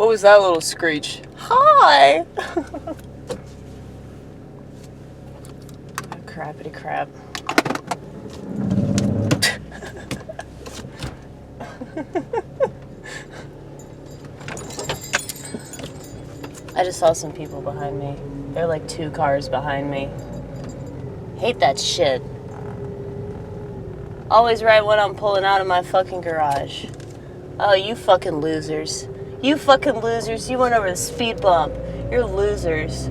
What was that little screech? Hi! Oh, crappity crap. I just saw some people behind me. They're like 2 cars behind me. Hate that shit. Always right when I'm pulling out of my fucking garage. Oh, you fucking losers. You fucking losers. You went over the speed bump. You're losers.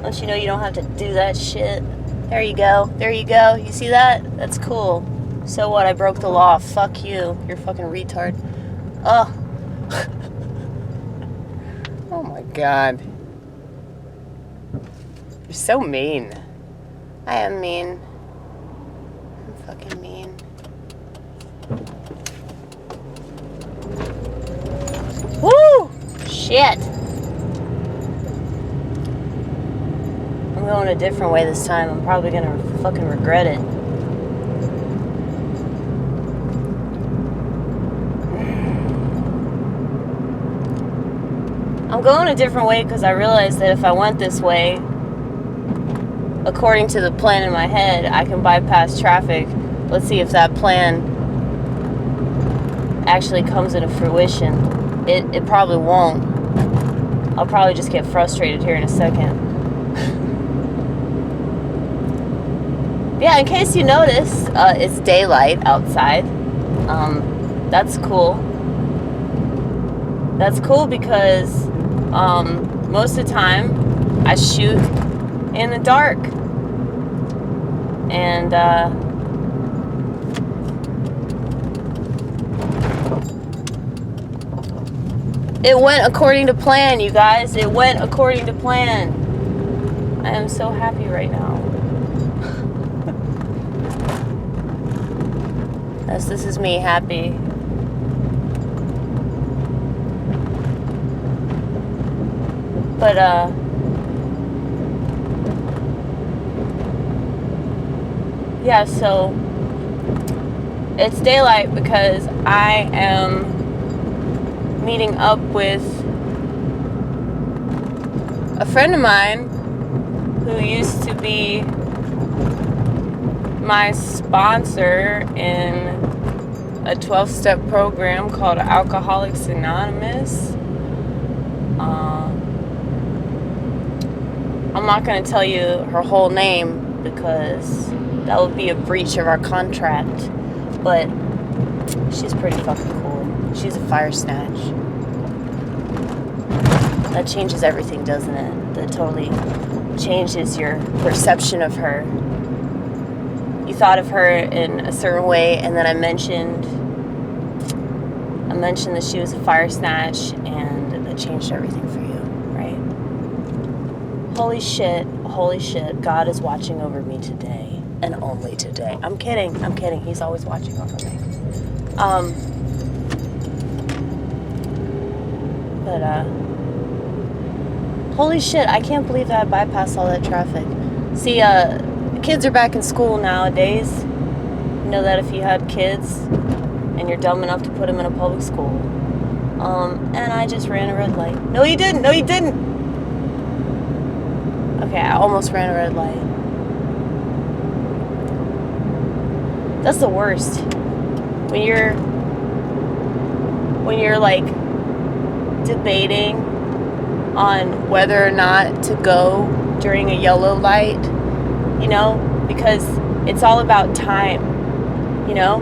Don't you know you don't have to do that shit? There you go. There you go. You see that? That's cool. So what? I broke the law. Fuck you. You're fucking retard. Oh. Oh my god. You're so mean. I am mean. I'm fucking mean. Woo! Shit! I'm going a different way this time. I'm probably gonna fucking regret it. I'm going a different way because I realized that if I went this way, according to the plan in my head, I can bypass traffic. Let's see if that plan actually comes into fruition. It probably won't. I'll probably just get frustrated here in a second. Yeah, in case you notice, it's daylight outside. That's cool. That's cool because most of the time I shoot in the dark. And it went according to plan, you guys. It went according to plan. I am so happy right now. Yes, this is me happy. But, yeah, so it's daylight because I am meeting up with a friend of mine who used to be my sponsor in a 12-step program called Alcoholics Anonymous. I'm not going to tell you her whole name because that would be a breach of our contract, but she's pretty fucking cool. She's a fire snatch. That changes everything, doesn't it? That totally changes your perception of her. You thought of her in a certain way, and then I mentioned that she was a fire snatch, and that changed everything for you, right? Holy shit, God is watching over me today, and only today. I'm kidding, he's always watching over me. Holy shit, I can't believe that I bypassed all that traffic. See, kids are back in school nowadays. You know that if you had kids and you're dumb enough to put them in a public school. And I just ran a red light. No, you didn't. Okay, I almost ran a red light. That's the worst. When you're like debating on whether or not to go during a yellow light, you know, because it's all about time, you know,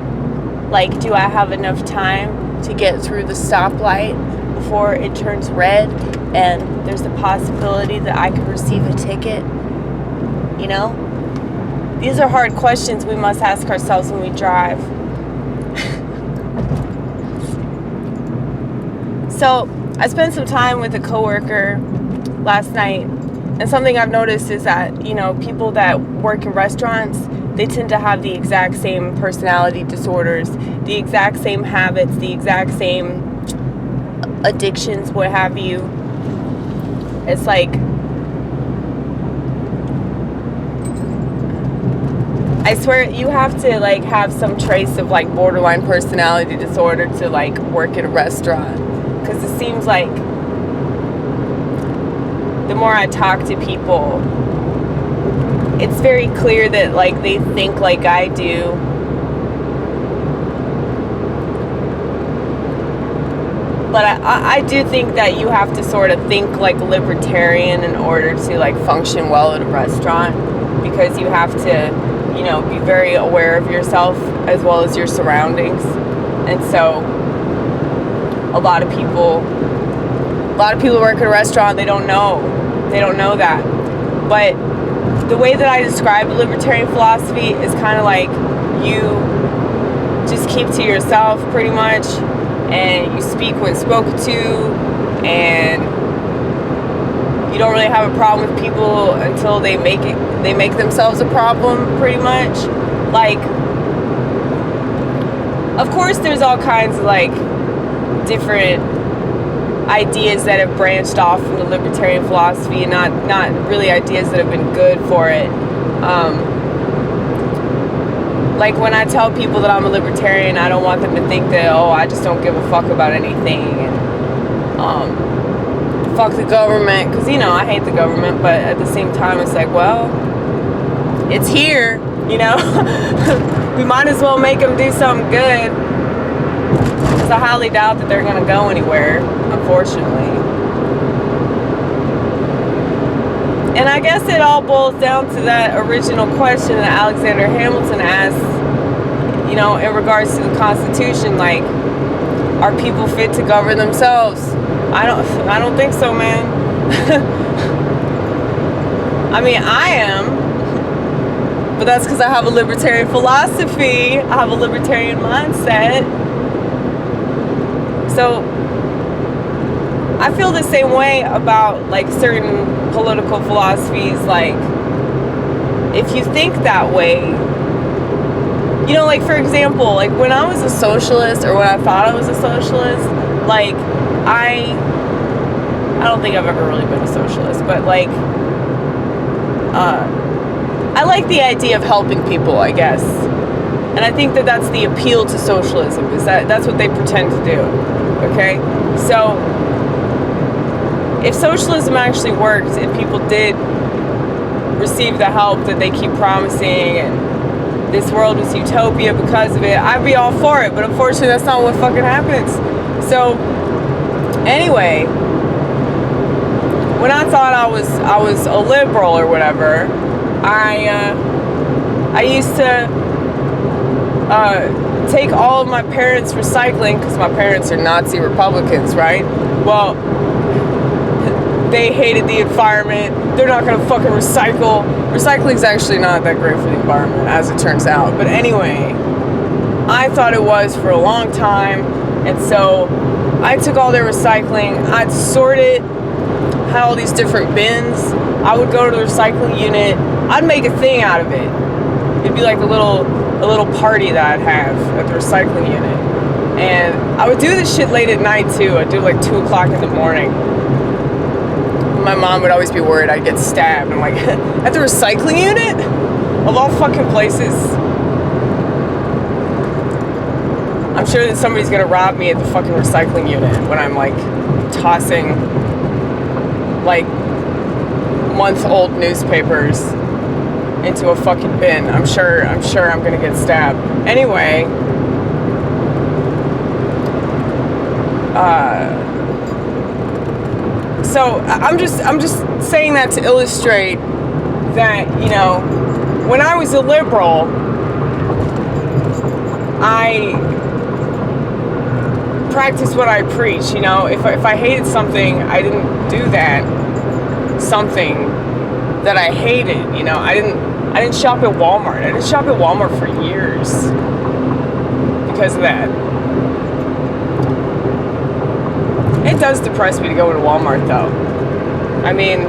like, do I have enough time to get through the stoplight before it turns red and there's the possibility that I could receive a ticket, you know? These are hard questions we must ask ourselves when we drive. So I spent some time with a coworker last night, and something I've noticed is that, you know, people that work in restaurants, they tend to have the exact same personality disorders, the exact same habits, the exact same addictions, what have you. It's like, I swear you have to like have some trace of like borderline personality disorder to like work in a restaurant. because it seems like the more I talk to people, it's very clear that like they think like I do. But I do think that you have to sort of think like a libertarian in order to like function well at a restaurant, because you have to, you know, be very aware of yourself as well as your surroundings. And so a lot of people work at a restaurant, they don't know that. But the way that I describe libertarian philosophy is kind of like you just keep to yourself pretty much, and you speak when spoken to, and you don't really have a problem with people until they make themselves a problem, pretty much. Like, of course there's all kinds of like different ideas that have branched off from the libertarian philosophy, and not really ideas that have been good for it. Like when I tell people that I'm a libertarian, I don't want them to think that, oh, I just don't give a fuck about anything, and fuck the government, because, you know, I hate the government, but at the same time it's like, well, it's here, you know. We might as well make them do something good, because I highly doubt that they're going to go anywhere, unfortunately. And I guess it all boils down to that original question that Alexander Hamilton asked, you know, in regards to the Constitution, like, are people fit to govern themselves? I don't think so, man. I mean, I am, but that's because I have a libertarian philosophy. I have a libertarian mindset. So I feel the same way about like certain political philosophies. Like, if you think that way, you know, like for example, like when I was a socialist, or when I thought I was a socialist, like I don't think I've ever really been a socialist, but like I like the idea of helping people, I guess. And I think that that's the appeal to socialism, is that that's what they pretend to do. Okay? So if socialism actually worked and people did receive the help that they keep promising, and this world was utopia because of it, I'd be all for it. But unfortunately, that's not what fucking happens. So anyway, when I thought I was a liberal or whatever, I used to take all of my parents' recycling, because my parents are Nazi Republicans, right? Well, they hated the environment. They're not gonna fucking recycle. Recycling's actually not that great for the environment, as it turns out. But anyway, I thought it was for a long time, and so I took all their recycling, I'd sort it, had all these different bins. I would go to the recycling unit, I'd make a thing out of it. It'd be like a little party that I'd have at the recycling unit. And I would do this shit late at night too. I'd do it like 2 o'clock in the morning. My mom would always be worried I'd get stabbed. I'm like, at the recycling unit? Of all fucking places. I'm sure that somebody's gonna rob me at the fucking recycling unit when I'm like tossing like month-old newspapers into a fucking bin. I'm sure I'm gonna get stabbed. Anyway, so I'm just saying that to illustrate that, you know, when I was a liberal, I practiced what I preach. You know, if I hated something, I didn't do that something that I hated. You know, I didn't shop at Walmart. I didn't shop at Walmart for years because of that. It does depress me to go to Walmart, though. I mean,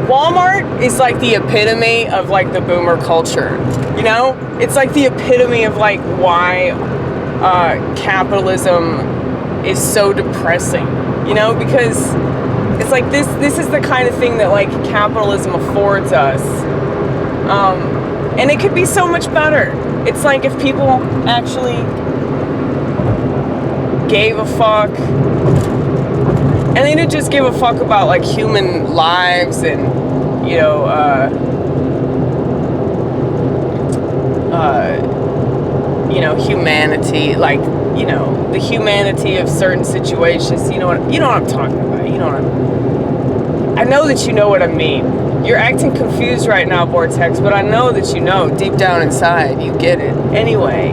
Walmart is like the epitome of like the boomer culture. You know, it's like the epitome of like why capitalism is so depressing. You know, because it's like this is the kind of thing that like capitalism affords us. And it could be so much better. It's like if people actually gave a fuck And they didn't just give a fuck about like human lives and, you know, humanity, like, you know, the humanity of certain situations. You know what I'm talking about. You know what I know that you know what I mean. You're acting confused right now, Vortex, but I know that you know deep down inside you get it. Anyway.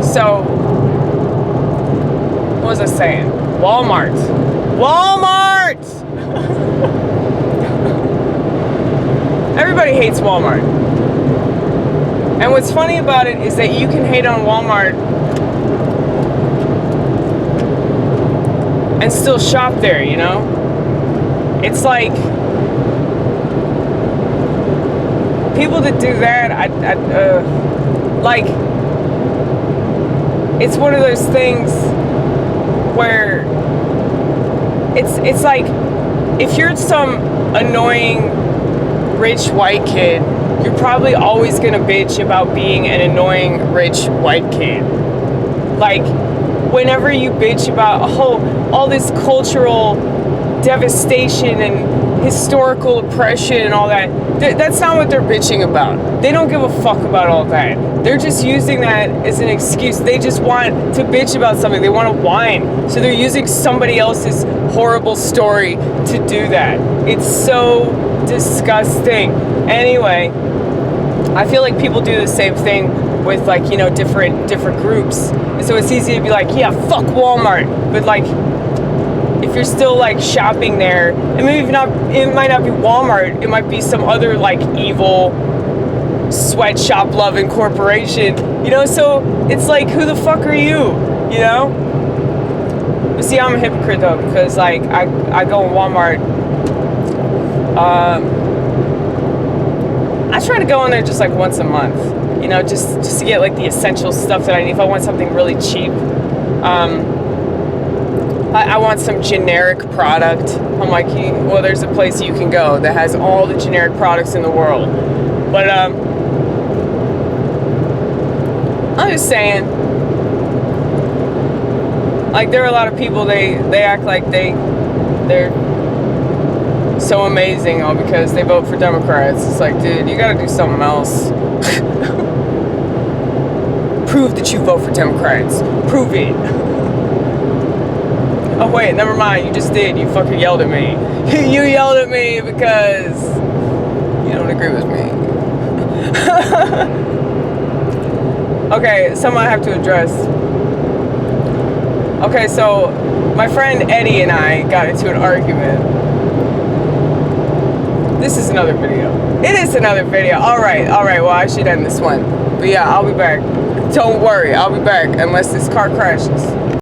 So, what was I saying? Walmart. Everybody hates Walmart. And what's funny about it is that you can hate on Walmart and still shop there, you know? It's like, people that do that, like, it's one of those things where it's like, if you're some annoying rich white kid, you're probably always gonna bitch about being an annoying rich white kid. Like, whenever you bitch about all this cultural devastation and historical oppression and all that, that's not what they're bitching about. They don't give a fuck about all that. They're just using that as an excuse. They just want to bitch about something. They want to whine. So they're using somebody else's horrible story to do that. It's so disgusting. Anyway, I feel like people do the same thing with, like, you know, different groups. And so it's easy to be like, yeah, fuck Walmart. But like, if you're still like shopping there, and maybe it might not be Walmart, it might be some other like evil sweatshop loving corporation, you know? So it's like, who the fuck are you, you know? But see, I'm a hypocrite though, because like I go in Walmart, I try to go in there just like once a month, you know, just to get like the essential stuff that I need. If I want something really cheap, I want some generic product. I'm like, well, there's a place you can go that has all the generic products in the world. But I'm just saying, like, there are a lot of people, they act like they're so amazing all because they vote for Democrats. It's like, dude, you gotta do something else. Prove that you vote for Democrats. Prove it. Oh wait, never mind, you just did. You fucking yelled at me. You yelled at me because you don't agree with me. Okay, something I have to address. Okay, so my friend Eddie and I got into an argument. This is another video. It is another video. Alright, well, I should end this one. But yeah, I'll be back. Don't worry, I'll be back unless this car crashes.